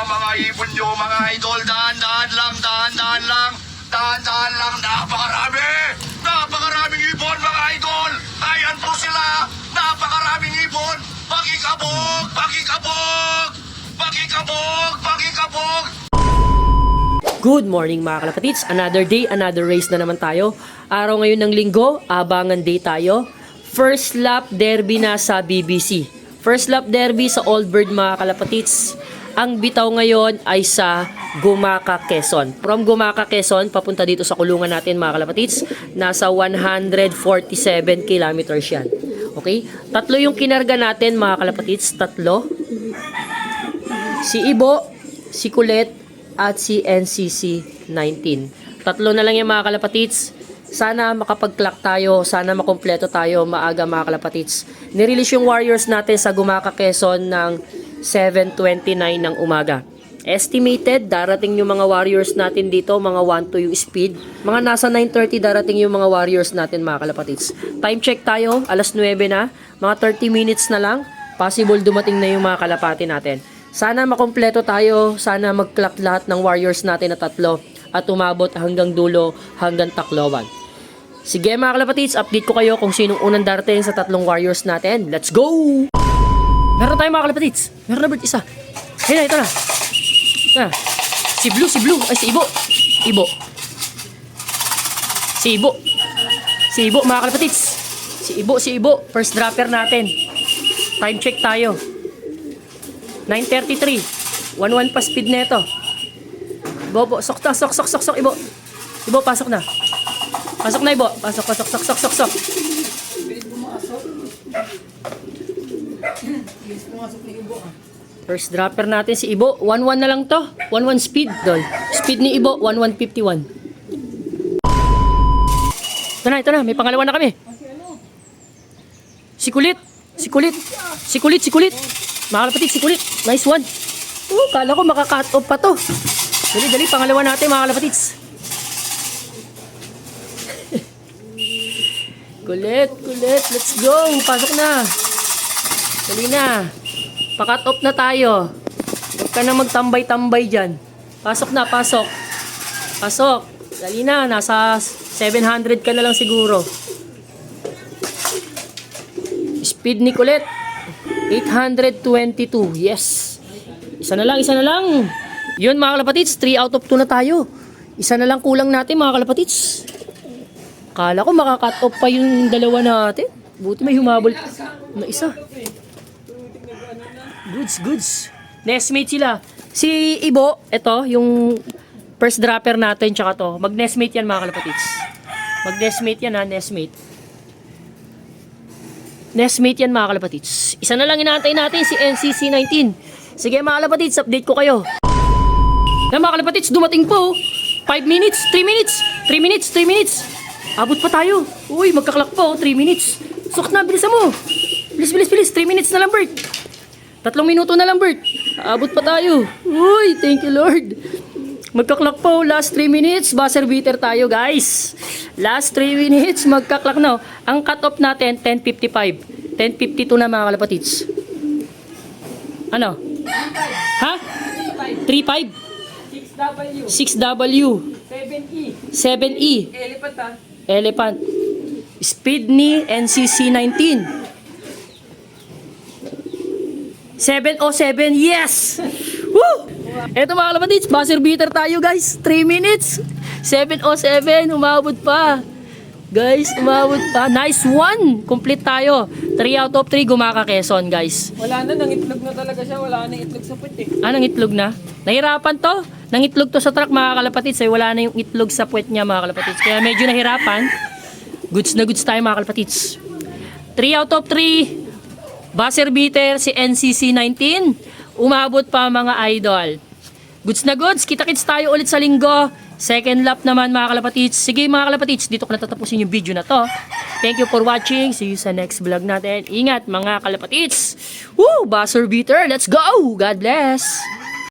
mga ibon nyo, mga idol. Dahan-dahan lang, dahan-dahan lang. Dahan-dahan lang, napakarami! Napakaraming ibon, mga idol! Ayan po sila! Napakaraming ibon! Pakikabog! Pakikabog! Pakikabog! Pakikabog! Good morning mga kalapatids. Another day, another race na naman tayo. Araw ngayon ng linggo, abangan day tayo. First lap derby na sa BBC. First lap derby sa Old Bird mga kalapatids. Ang bitaw ngayon ay sa Gumaca, Quezon. From Gumaca, Quezon, papunta dito sa kulungan natin mga kalapatids. Nasa 147 kilometers yan. Okay? Tatlo yung kinarga natin mga kalapatids. Tatlo. Si Ibo, si Kulit, at si NCC 19. Tatlo na lang yung mga kalapatids. Sana makapag-clock tayo, sana makompleto tayo maaga mga kalapatids. Nirelease yung Warriors natin sa Gumaca, Quezon ng 7:29 ng umaga. Estimated, darating yung mga Warriors natin dito, mga 1-2 yung speed. Mga nasa 9:30 darating yung mga Warriors natin mga kalapatids. Time check tayo, alas 9 na, mga 30 minutes na lang. Possible dumating na yung mga kalapati natin. Sana makompleto tayo, sana mag-clock lahat ng Warriors natin na tatlo at umabot hanggang dulo, hanggang Tacloban. Sige mga kalapatids, update ko kayo kung sinong unang darating sa tatlong Warriors natin. Let's go! Meron tayo mga kalapatids. Meron na bird isa. Ayun na, ito na. Ito na. Si Blue. Ay, si Ibo. Si Ibo mga kalapatids. Si Ibo. First dropper natin. Time check tayo. 9:33. 1-1 pa speed nito. Ibo, sok, Ibo. Ibo, pasok na. Pasok na, Ibo. Pasok. First dropper natin si Ibo. 1-1 na lang to. 1-1 speed, dol. Speed ni Ibo, 1-151. Ito na. May pangalawa na kami. Si Kulit. Mga kalapatid, si Kulit. Nice one. Kala ko maka-cut off pa to. Dali, pangalawa natin mga kalapatids. Kulit, let's go. Pasok na. Dali na. Pa-cut off na tayo. Huwag ka na magtambay-tambay dyan. Pasok. Dali na, nasa 700 ka na lang siguro. Speed ni Kulit. 822. Yes. Isa na lang. Yun mga kalapatids, 3 out of 2 na tayo. Isa na lang kulang natin mga kalapatids. Kala ko maka-cut off pa yung dalawa natin. Buti may humabol na isa. Goods. Nestmate sila. Si Ibo, ito, yung first dropper natin, tsaka to. Mag-nestmate yan mga kalapatids. Nestmate yan mga kalapatids. Isa na lang inaantay natin, si NCC 19. Sige mga kalapatids, update ko kayo. Na mga kalapatids, dumating po. 5 minutes, 3 minutes. Abot pa tayo. Uy, magkaklak po, 3 minutes. Sok na, bilisan mo. Bilis. 3 minutes na lang, Bert. 3 minuto na lang, Bert. Abot pa tayo. Uy, thank you, Lord. Magkaklak po, last 3 minutes. Buzzer beater tayo, guys. Last 3 minutes, magkaklak na. Ang cut-off natin, 10:55. 10:52 na mga kalapatids. Ano? Ha? 3.5? 6W. 7E. Elephant. Speed ni NCC 19. 707. Yes! Woo! Eto mga kalapatids, buzzer beater tayo guys. 3 minutes. 707. Umabot pa. Guys, umabot pa. Nice one! Complete tayo. 3 out of 3 Gumaca, Quezon guys. Wala na, nangitlog na talaga siya. Wala na itlog sa puwet eh. Nangitlog na? Nahirapan to. Nangitlog to sa truck mga kalapatids. Ay wala na yung itlog sa puwet niya mga kalapatids. Kaya medyo nahirapan. Goods na goods tayo mga kalapatids. 3 out of 3. Buzzer beater si NCC 19. Umabot pa mga idol. Goods na goods. Kita-kits tayo ulit sa linggo. Second lap naman mga kalapatids. Sige mga kalapatids, dito ko natatapusin yung video na to. Thank you for watching. See you sa next vlog natin. Ingat mga kalapatids. Woo! Buzzer beater. Let's go! God bless!